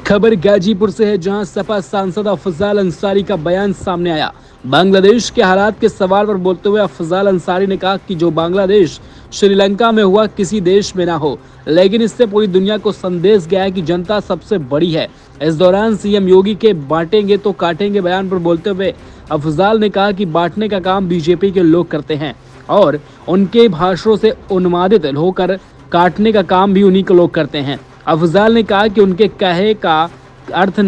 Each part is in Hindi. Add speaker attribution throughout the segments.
Speaker 1: खबर गाजीपुर से है, जहां सपा सांसद अफजाल अंसारी का बयान सामने आया। बांग्लादेश के हालात के सवाल पर बोलते हुए अफजाल अंसारी ने कहा कि जो बांग्लादेश श्रीलंका में हुआ किसी देश में ना हो, लेकिन इससे पूरी दुनिया को संदेश गया है कि जनता सबसे बड़ी है। इस दौरान सीएम योगी के बांटेंगे तो काटेंगे बयान पर बोलते हुए अफजाल ने कहा कि बांटने का काम बीजेपी के लोग करते हैं और उनके भाषणों से उन्मादित होकर काटने का काम भी उन्हीं के लोग करते हैं। अफजाल ने कहा कि उनके कहे का अर्थ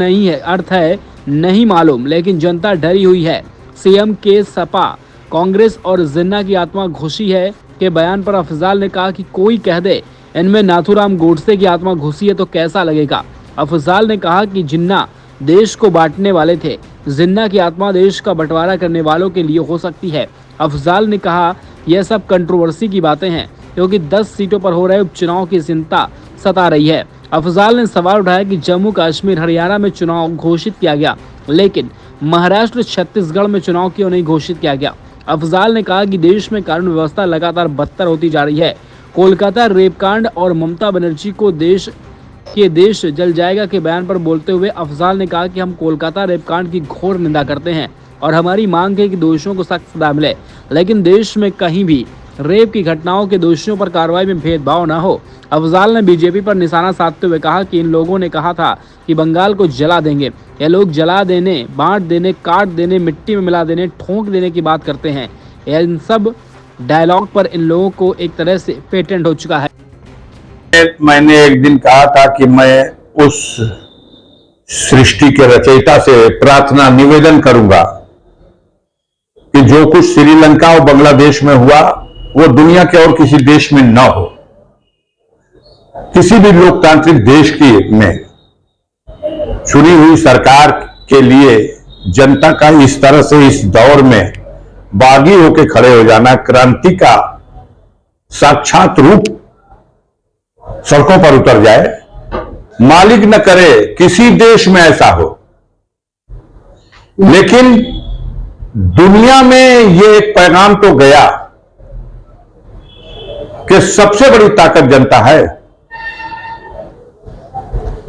Speaker 1: है नहीं मालूम, लेकिन जनता डरी हुई है। सीएम के सपा, कांग्रेस और जिन्ना की आत्मा घुसी है के बयान पर अफजाल ने कहा कि कोई कह दे इनमें नाथूराम गोडसे की आत्मा घुसी है तो कैसा लगेगा। अफजाल ने कहा कि जिन्ना देश को बांटने वाले थे, जिन्ना की आत्मा देश का बंटवारा करने वालों के लिए हो सकती है। अफजाल ने कहा यह सब कंट्रोवर्सी की बातें हैं, क्योंकि 10 सीटों पर हो रहे उपचुनाव की चिंता सता रही है। अफजाल ने सवाल उठाया कि जम्मू कश्मीर हरियाणा में चुनाव घोषित किया गया, लेकिन महाराष्ट्र छत्तीसगढ़ में चुनाव क्यों नहीं घोषित किया गया। अफजाल ने कहा कि देश में कानून व्यवस्था लगातार बदतर होती जा रही है। कोलकाता रेपकांड और ममता बनर्जी को देश जल जाएगा के बयान पर बोलते हुए अफजाल ने कहा कि हम कोलकाता रेपकांड की घोर निंदा करते हैं और हमारी मांग है कि दोषियों को सख्त सजा मिले, लेकिन देश में कहीं भी रेप की घटनाओं के दोषियों पर कार्रवाई में भेदभाव न हो। अफजाल ने बीजेपी पर निशाना साधते हुए कहा कि इन लोगों ने कहा था कि बंगाल को जला देंगे। ये लोग जला देने, बांट देने, काट देने, मिट्टी में मिला देने, ठोंक देने की बात करते हैं। इन सब डायलॉग पर इन लोगों को एक तरह से पेटेंट हो चुका है।
Speaker 2: मैंने एक दिन कहा था कि मैं उस सृष्टि के रचयिता से प्रार्थना निवेदन करूंगा कि जो कुछ श्रीलंका और बांग्लादेश में हुआ वो दुनिया के और किसी देश में न हो। किसी भी लोकतांत्रिक देश में चुनी हुई सरकार के लिए जनता का इस तरह से इस दौर में बागी होकर खड़े हो जाना, क्रांति का साक्षात रूप सड़कों पर उतर जाए, मालिक न करे किसी देश में ऐसा हो। लेकिन दुनिया में ये एक पैगाम तो गया कि सबसे बड़ी ताकत जनता है,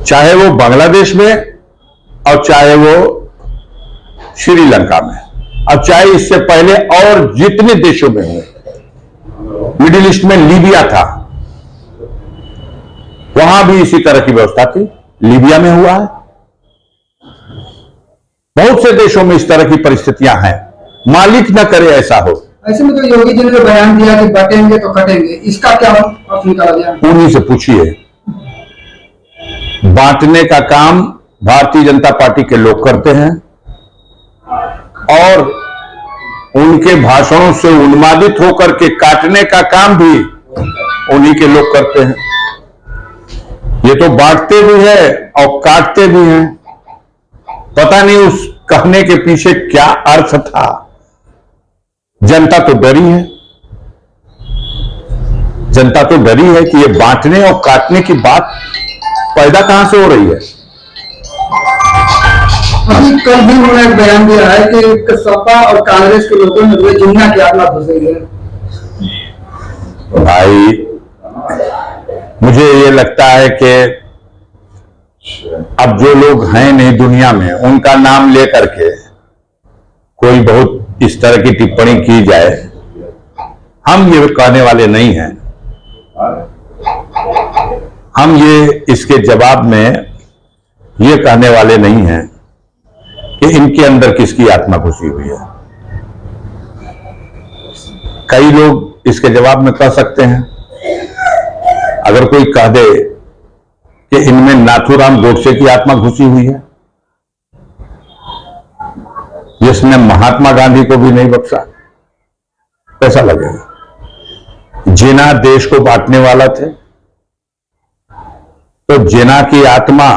Speaker 2: चाहे वो बांग्लादेश में और चाहे वो श्रीलंका में और चाहे इससे पहले और जितने देशों में हुए। मिडिल ईस्ट में लीबिया था, वहां भी इसी तरह की व्यवस्था थी। लीबिया में हुआ है, बहुत से देशों में इस तरह की परिस्थितियां हैं। मालिक न करे ऐसा हो।
Speaker 3: ऐसे में तो योगी जी ने जो बयान दिया कि बांटेंगे तो कटेंगे, इसका क्या अर्थ निकाला गया?
Speaker 2: उन्हीं से पूछिए। बांटने का काम भारतीय जनता पार्टी के लोग करते हैं और उनके भाषणों से उन्मादित होकर के काटने का काम भी उन्हीं के लोग करते हैं। ये तो बांटते भी है और काटते भी हैं। पता नहीं उस कहने के पीछे क्या अर्थ था। जनता तो डरी है, जनता तो डरी है कि ये बांटने और काटने की बात पैदा कहां से हो रही है।
Speaker 3: अभी कल भी उन्होंने एक बयान दिया है कि सपा और कांग्रेस के लोगों में जो जिन्ना की आत्मा घुस गई है।
Speaker 2: भाई, मुझे ये लगता है कि अब जो लोग हैं नहीं दुनिया में, उनका नाम लेकर के कोई बहुत इस तरह की टिप्पणी की जाए, हम ये कहने वाले नहीं हैं। हम ये इसके जवाब में ये कहने वाले नहीं हैं कि इनके अंदर किसकी आत्मा घुसी हुई है। कई लोग इसके जवाब में कह सकते हैं, अगर कोई कह दे कि इनमें नाथूराम गोडसे की आत्मा घुसी हुई है, जिसने महात्मा गांधी को भी नहीं बख्शा, कैसा लगेगा। जिन्ना देश को बांटने वाला थे, तो जिन्ना की आत्मा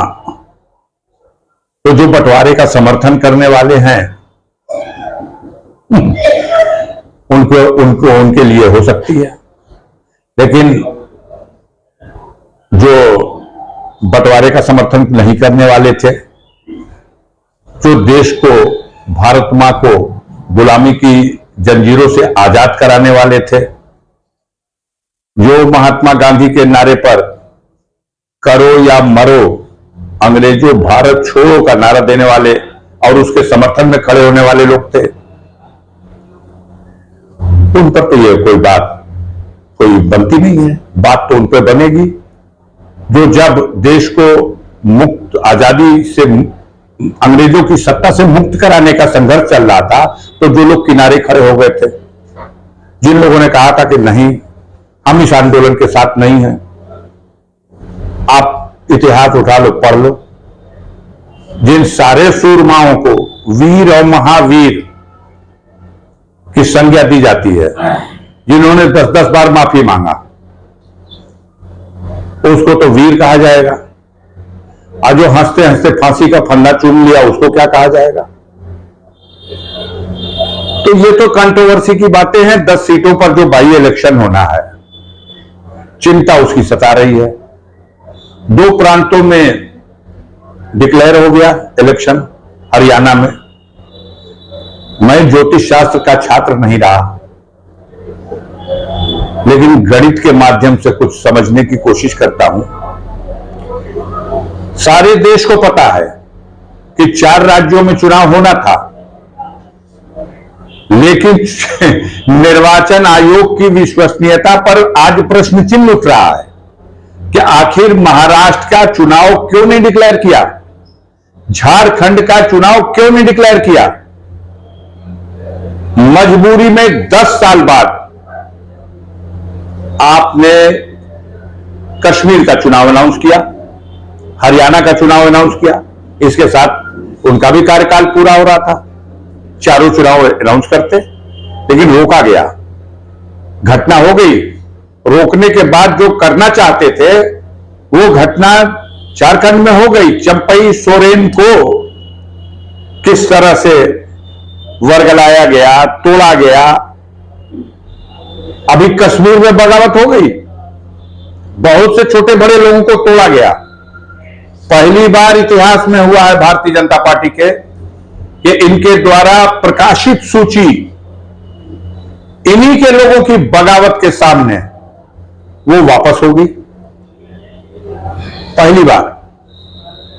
Speaker 2: तो जो बंटवारे का समर्थन करने वाले हैं उनको उनके लिए हो सकती है, लेकिन जो बंटवारे का समर्थन नहीं करने वाले थे, जो देश को, भारत मां को गुलामी की जंजीरों से आजाद कराने वाले थे, जो महात्मा गांधी के नारे पर करो या मरो अंग्रेजों भारत छोड़ो का नारा देने वाले और उसके समर्थन में खड़े होने वाले लोग थे। उन पर तो ये कोई बात कोई बनती नहीं है। बात तो उन पर बनेगी जो जब देश को मुक्त आजादी से अंग्रेजों की सत्ता से मुक्त कराने का संघर्ष चल रहा था, तो जो लोग किनारे खड़े हो गए थे, जिन लोगों ने कहा था कि नहीं हम इस आंदोलन के साथ नहीं हैं, आप इतिहास उठा लो, पढ़ लो, जिन सारे सूरमाओं को वीर और महावीर की संज्ञा दी जाती है, जिन्होंने 10-10 बार माफी मांगा, उसको तो वीर कहा जाएगा, और जो हंसते हंसते फांसी का फंदा चूम लिया उसको क्या कहा जाएगा। तो ये तो कंट्रोवर्सी की बातें हैं। 10 सीटों पर जो बाई इलेक्शन होना है, चिंता उसकी सता रही है। 2 प्रांतों में डिक्लेयर हो गया इलेक्शन, हरियाणा में। मैं ज्योतिष शास्त्र का छात्र नहीं रहा, लेकिन गणित के माध्यम से कुछ समझने की कोशिश करता हूं। सारे देश को पता है कि 4 राज्यों में चुनाव होना था, लेकिन निर्वाचन आयोग की विश्वसनीयता पर आज प्रश्न चिन्ह उठ रहा है कि आखिर महाराष्ट्र का चुनाव क्यों नहीं डिक्लेयर किया, झारखंड का चुनाव क्यों नहीं डिक्लेयर किया। मजबूरी में 10 साल बाद आपने कश्मीर का चुनाव अनाउंस किया, हरियाणा का चुनाव अनाउंस किया, इसके साथ उनका भी कार्यकाल पूरा हो रहा था। चारों चुनाव अनाउंस करते, लेकिन रोका गया। घटना हो गई, रोकने के बाद जो करना चाहते थे वो घटना झारखंड में हो गई। चंपई सोरेन को किस तरह से वर्गलाया गया, तोड़ा गया। अभी कश्मीर में बगावत हो गई, बहुत से छोटे बड़े लोगों को तोड़ा गया। पहली बार इतिहास में हुआ है भारतीय जनता पार्टी के कि इनके द्वारा प्रकाशित सूची इन्हीं के लोगों की बगावत के सामने वो वापस होगी। पहली बार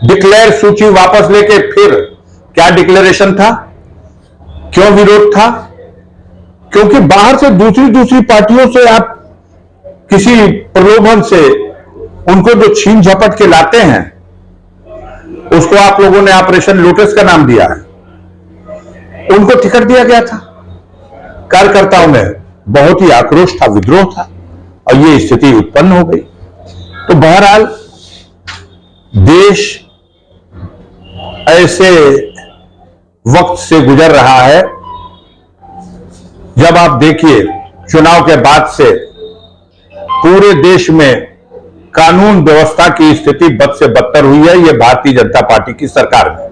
Speaker 2: डिक्लेयर सूची वापस लेके फिर क्या डिक्लेरेशन था, क्यों विरोध था? क्योंकि बाहर से दूसरी पार्टियों से आप किसी प्रलोभन से उनको जो छीन झपट के लाते हैं, उसको आप लोगों ने ऑपरेशन लोटस का नाम दिया है, उनको टिकट दिया गया था। कार्यकर्ताओं में बहुत ही आक्रोश था, विद्रोह था, और ये स्थिति उत्पन्न हो गई। तो बहरहाल देश ऐसे वक्त से गुजर रहा है जब आप देखिए चुनाव के बाद से पूरे देश में कानून व्यवस्था की स्थिति बद से बदतर हुई है। ये भारतीय जनता पार्टी की सरकार में